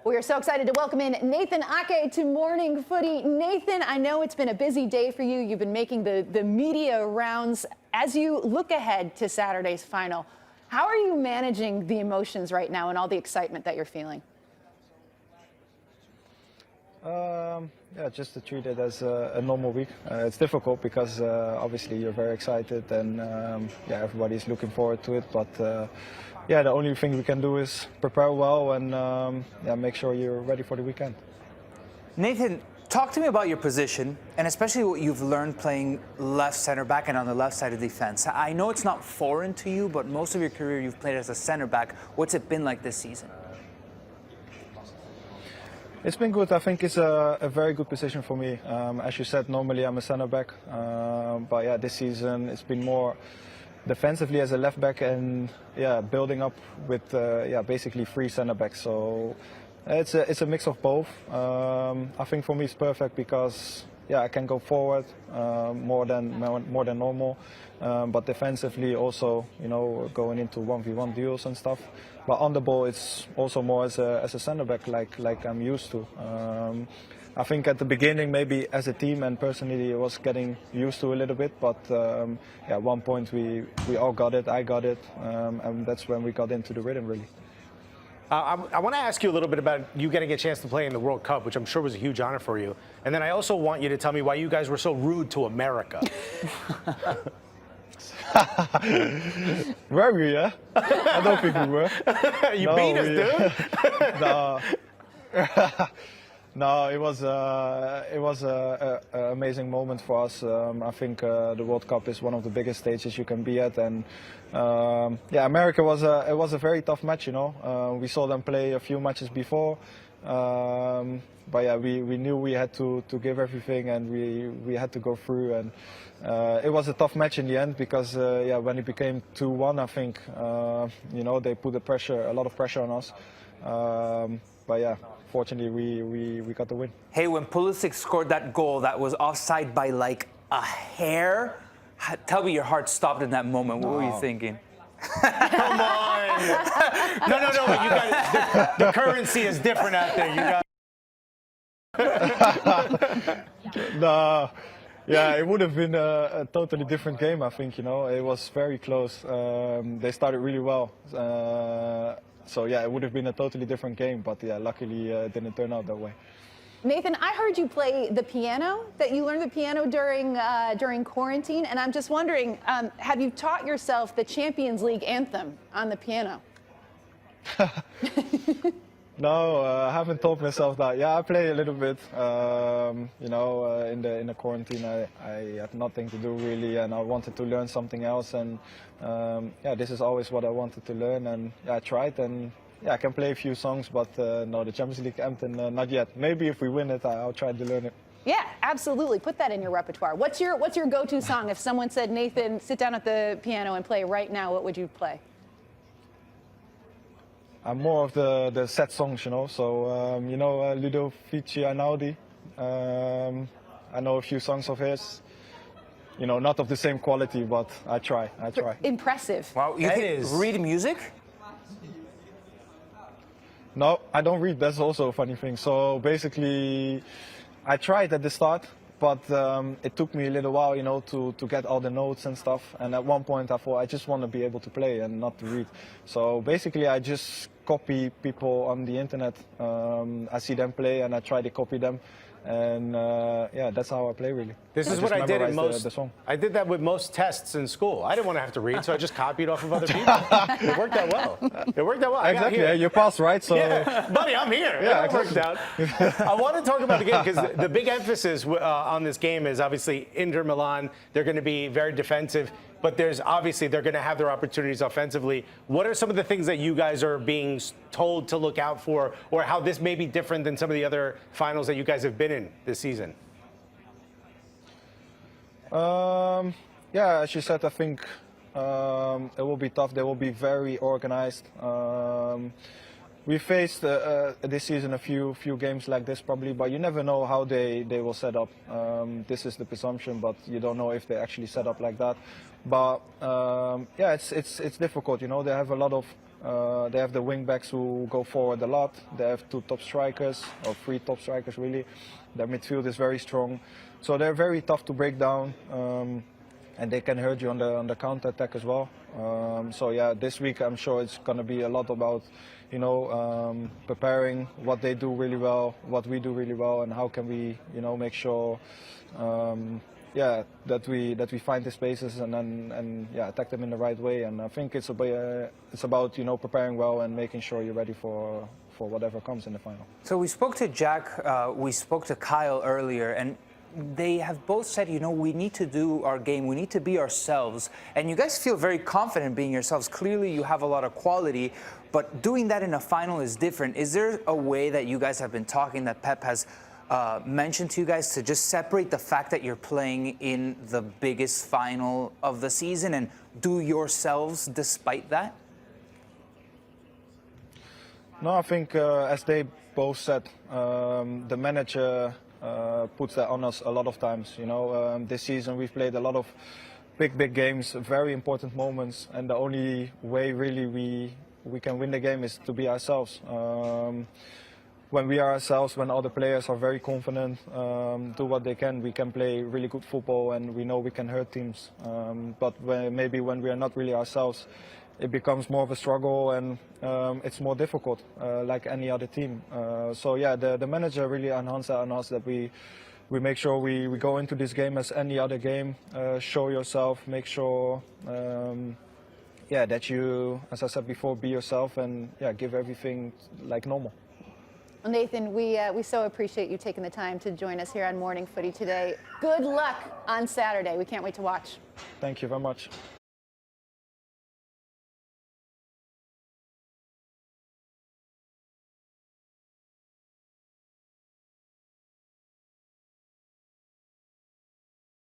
We are so excited to welcome in Nathan Ake to Morning Footy. Nathan, I know it's been a busy day for you. You've been making the media rounds. As you look ahead to Saturday's final, how are you managing the emotions right now and all the excitement that you're feeling? Yeah, just to treat it as a normal week. It's difficult because obviously you're very excited and yeah, everybody's looking forward to it. But yeah, the only thing we can do is prepare well and yeah, make sure you're ready for the weekend. Nathan, talk to me about your position and especially what you've learned playing left center back and on the left side of defense. I know it's not foreign to you, but most of your career you've played as a center back. What's it been like this season? It's been good. I think it's a very good position for me. As you said, normally I'm a centre back, but yeah, this season it's been more defensively as a left back and yeah, building up with yeah, basically three centre backs. So it's a mix of both. I think for me it's perfect because yeah, I can go forward more than normal, but defensively also, you know, going into 1v1 duels and stuff. But on the ball, it's also more as a centre back, like I'm used to. I think at the beginning, maybe as a team and personally, I was getting used to a little bit. But yeah, at one point we all got it. I got it, and that's when we got into the rhythm really. I want to ask you a little bit about you getting a chance to play in the World Cup, which I'm sure was a huge honor for you. And then I also want you to tell me why you guys were so rude to America. Were we, yeah? I don't think we were. You beat us, dude. No. No, it was an amazing moment for us. I think the World Cup is one of the biggest stages you can be at, and yeah, America was a very tough match. You know, we saw them play a few matches before, but yeah, we knew we had to give everything, and we had to go through. And it was a tough match in the end because yeah, when it became 2-1, I think you know, they put a lot of pressure on us. But yeah, fortunately we got the win. Hey, when Pulisic scored that goal that was offside by like a hair, tell me your heart stopped in that moment. What were you thinking? Come on. No. You got the currency is different out there. You got. No. Yeah, it would have been a totally different game, I think. You know, it was very close. They started really well. So yeah, it would have been a totally different game, but yeah, luckily it didn't turn out that way. Nathan, I heard you play the piano, that you learned the piano during quarantine, and I'm just wondering, have you taught yourself the Champions League anthem on the piano? No, I haven't taught myself that. Yeah, I play a little bit. You know, in the quarantine, I had nothing to do really, and I wanted to learn something else. And yeah, this is always what I wanted to learn, and yeah, I tried. And yeah, I can play a few songs, but no, the Champions League anthem, not yet. Maybe if we win it, I'll try to learn it. Yeah, absolutely. Put that in your repertoire. What's your go-to song? If someone said, Nathan, sit down at the piano and play right now, what would you play? I'm more of the sad songs, you know. So you know, Ludo Fici Einaudi. I know a few songs of his. You know, not of the same quality, but I try. Impressive. Wow, you can read music? No, I don't read. That's also a funny thing. So basically, I tried at the start, but it took me a little while, you know, to get all the notes and stuff. And at one point, I thought I just want to be able to play and not to read. So basically, I just copy people on the internet. I see them play, and I try to copy them. And yeah, that's how I play really. This is what I did in most. I did that with most tests in school. I didn't want to have to read, so I just copied off of other people. It worked out well. It worked out well. Exactly. Yeah, you passed, right? So yeah. Buddy, I'm here. Yeah, it worked out. I want to talk about the game because the big emphasis on this game is obviously Inter Milan. They're going to be very defensive, but they're going to have their opportunities offensively. What are some of the things that you guys are being told to look out for, or how this may be different than some of the other finals that you guys have been in this season? Yeah, as you said, I think it will be tough. They will be very organized. We faced this season a few games like this probably, but you never know how they will set up. This is the presumption, but you don't know if they actually set up like that. But yeah, it's difficult. You know, they have a lot of They have the wing backs who go forward a lot. They have 2 top strikers, or 3 top strikers really. Their midfield is very strong. So they're very tough to break down, and they can hurt you on the counter attack as well. So yeah, this week I'm sure it's going to be a lot about, you know, preparing what they do really well, what we do really well, and how can we, you know, make sure, yeah, that we find the spaces and yeah, attack them in the right way. And I think it's about, you know, preparing well and making sure you're ready for whatever comes in the final. So we spoke to Jack, we spoke to Kyle earlier, and they have both said, you know, we need to do our game, we need to be ourselves. And you guys feel very confident being yourselves. Clearly you have a lot of quality, but doing that in a final is different. Is there a way that you guys have been talking, that Pep has mentioned to you guys, to just separate the fact that you're playing in the biggest final of the season and do yourselves despite that? No, I think as they both said, the manager puts that on us a lot of times. You know, this season we've played a lot of big games, very important moments, and the only way really we can win the game is to be ourselves. When we are ourselves, when all the players are very confident, do what they can, we can play really good football, and we know we can hurt teams. But maybe when we are not really ourselves, it becomes more of a struggle, and it's more difficult, like any other team. So yeah, the manager really enhanced that on us, that we make sure we go into this game as any other game, show yourself, make sure yeah, that you, as I said before, be yourself, and yeah, give everything like normal. Well, Nathan, we so appreciate you taking the time to join us here on Morning Footy today. Good luck on Saturday. We can't wait to watch. Thank you very much.